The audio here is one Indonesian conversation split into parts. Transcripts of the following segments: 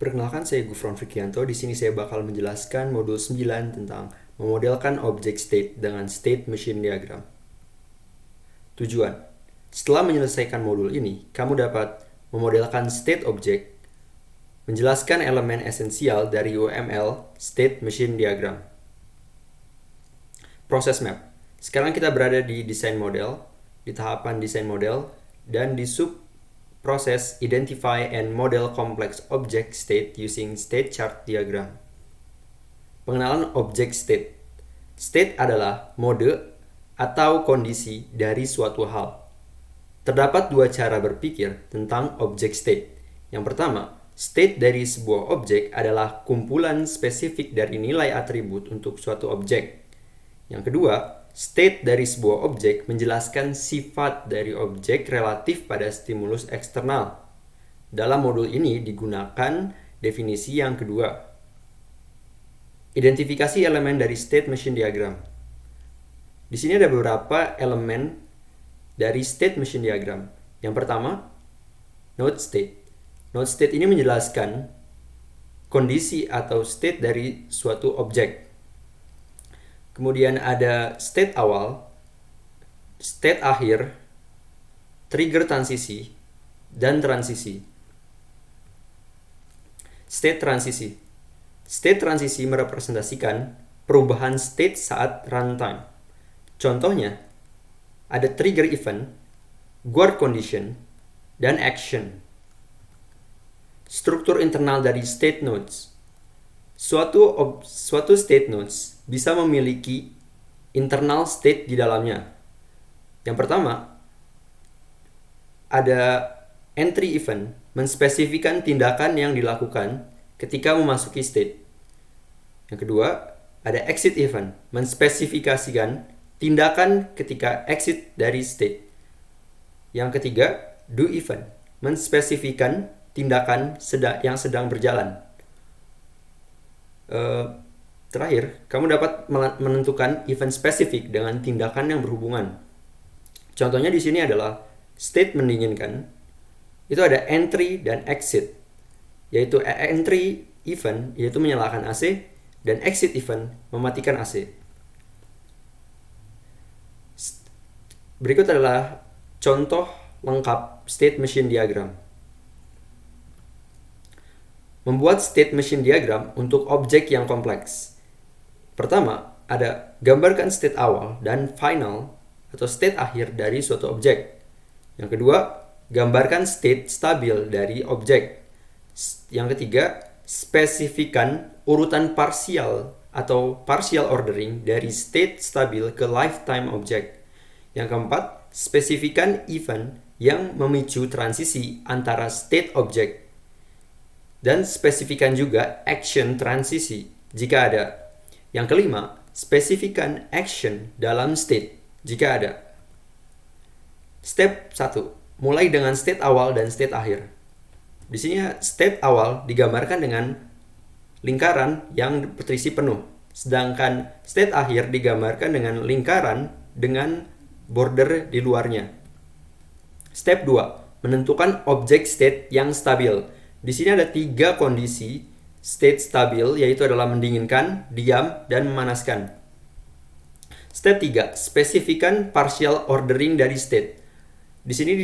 Perkenalkan, saya Gufron Fikrianto. Di sini saya bakal menjelaskan modul 9 tentang memodelkan object state dengan state machine diagram. Tujuan: setelah menyelesaikan modul ini, kamu dapat memodelkan state object, menjelaskan elemen esensial dari UML state machine diagram. Proses map. Sekarang kita berada di desain model, di tahapan desain model, dan di sub proses identify and model complex object state using state chart diagram. Pengenalan object state. State adalah mode atau kondisi dari suatu hal. Terdapat dua cara berpikir tentang object state. Yang pertama, state dari sebuah objek adalah kumpulan spesifik dari nilai atribut untuk suatu objek. Yang kedua, state dari sebuah objek menjelaskan sifat dari objek relatif pada stimulus eksternal. Dalam modul ini digunakan definisi yang kedua. Identifikasi elemen dari state machine diagram. Di sini ada beberapa elemen dari state machine diagram. Yang pertama, node state. Node state ini menjelaskan kondisi atau state dari suatu objek. Kemudian ada state awal, state akhir, trigger transisi, dan transisi. State transisi. State transisi merepresentasikan perubahan state saat runtime. Contohnya, ada trigger event, guard condition, dan action. Struktur internal dari state nodes. Suatu state nodes bisa memiliki internal state di dalamnya. Yang pertama, ada entry event, menspesifikan tindakan yang dilakukan ketika memasuki state. Yang kedua, ada exit event, menspesifikasikan tindakan ketika exit dari state. Yang ketiga, do event, menspesifikan tindakan yang sedang berjalan. Terakhir, kamu dapat menentukan event spesifik dengan tindakan yang berhubungan. Contohnya di sini adalah state mendinginkan. Itu ada entry dan exit. Yaitu entry event yaitu menyalakan AC dan exit event mematikan AC. Berikut adalah contoh lengkap state machine diagram. Membuat state machine diagram untuk objek yang kompleks. Pertama, ada gambarkan state awal dan final atau state akhir dari suatu objek. Yang kedua, gambarkan state stabil dari objek. Yang ketiga, spesifikan urutan parsial atau partial ordering dari state stabil ke lifetime objek. Yang keempat, spesifikan event yang memicu transisi antara state objek. Dan spesifikan juga action transisi jika ada. Yang kelima, spesifikan action dalam state jika ada. Step 1. Mulai dengan state awal dan state akhir. Di sini state awal digambarkan dengan lingkaran yang berterisi penuh. Sedangkan state akhir digambarkan dengan lingkaran dengan border di luarnya. Step 2. Menentukan objek state yang stabil. Di sini ada 3 kondisi state stabil, yaitu adalah mendinginkan, diam, dan memanaskan. Step 3, spesifikan partial ordering dari state. Di sini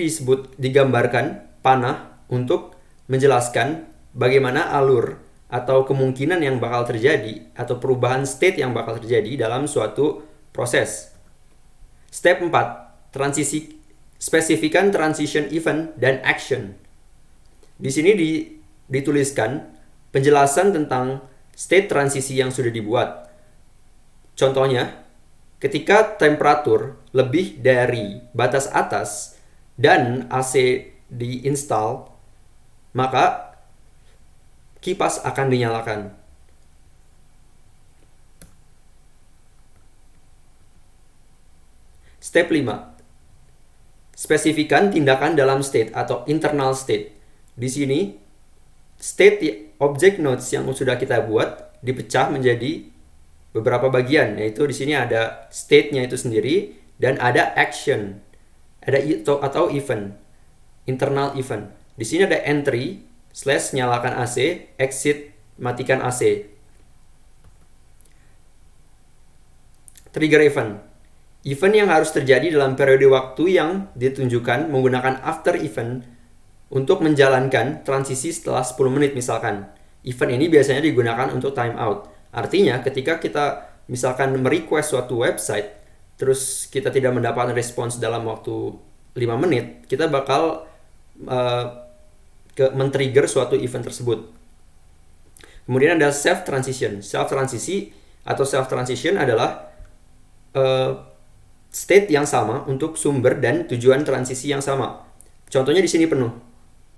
digambarkan panah untuk menjelaskan bagaimana alur atau kemungkinan yang bakal terjadi atau perubahan state yang bakal terjadi dalam suatu proses. Step 4, transisi. Spesifikan transition event dan action. Di sini dituliskan penjelasan tentang state transisi yang sudah dibuat. Contohnya, ketika temperatur lebih dari batas atas dan AC diinstal, maka kipas akan dinyalakan. Step 5. Spesifikan tindakan dalam state atau internal state. Di sini, state object nodes yang sudah kita buat dipecah menjadi beberapa bagian, yaitu di sini ada state-nya itu sendiri dan ada action, ada atau event, internal event. Di sini ada entry, / nyalakan AC, exit matikan AC. Trigger event. Event yang harus terjadi dalam periode waktu yang ditunjukkan menggunakan after event untuk menjalankan transisi setelah 10 menit misalkan. Event ini biasanya digunakan untuk timeout. Artinya ketika kita misalkan merequest suatu website, terus kita tidak mendapatkan respons dalam waktu 5 menit, kita bakal men-trigger suatu event tersebut. Kemudian ada self-transition. Self-transisi atau self-transition adalah state yang sama untuk sumber dan tujuan transisi yang sama. Contohnya di sini penuh.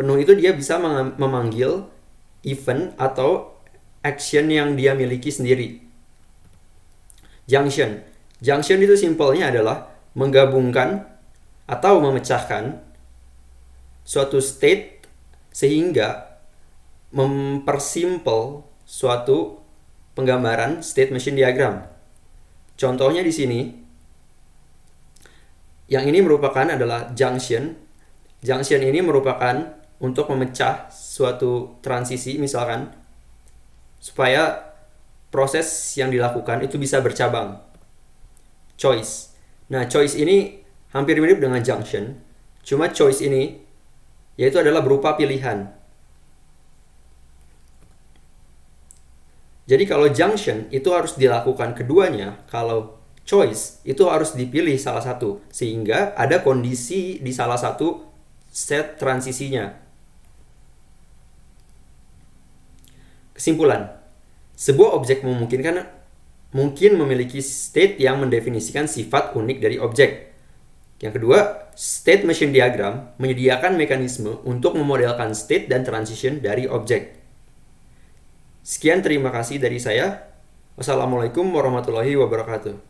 Penuh itu dia bisa memanggil event atau action yang dia miliki sendiri. Junction. Junction itu simpelnya adalah menggabungkan atau memecahkan suatu state sehingga mempersimpel suatu penggambaran state machine diagram. Contohnya di sini, yang ini merupakan adalah junction. Junction ini merupakan untuk memecah suatu transisi misalkan, supaya proses yang dilakukan itu bisa bercabang. Choice. Nah, choice ini hampir mirip dengan junction, cuma choice ini yaitu adalah berupa pilihan. Jadi kalau junction itu harus dilakukan keduanya, kalau choice itu harus dipilih salah satu, sehingga ada kondisi di salah satu set transisinya. Kesimpulan, sebuah objek mungkin memiliki state yang mendefinisikan sifat unik dari objek. Yang kedua, state machine diagram menyediakan mekanisme untuk memodelkan state dan transition dari objek. Sekian, terima kasih dari saya. Wassalamualaikum warahmatullahi wabarakatuh.